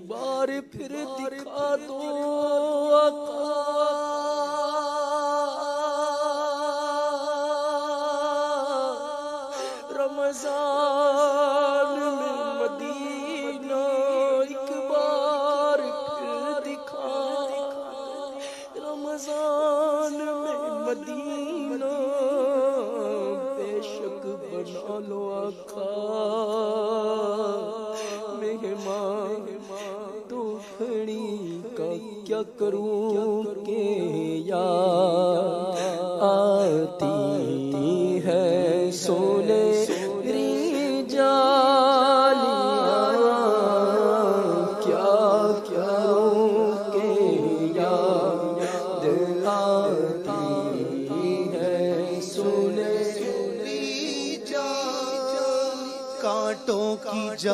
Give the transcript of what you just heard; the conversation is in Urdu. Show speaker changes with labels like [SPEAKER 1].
[SPEAKER 1] بار پھر دکھا دو آقا، رمضان میں مدینہ ایک بار پھر دکھا، رمضان میں مدینہ بے شک بنا لو آقا، مہمان تو کھڑی کا کیا کروں کہ یا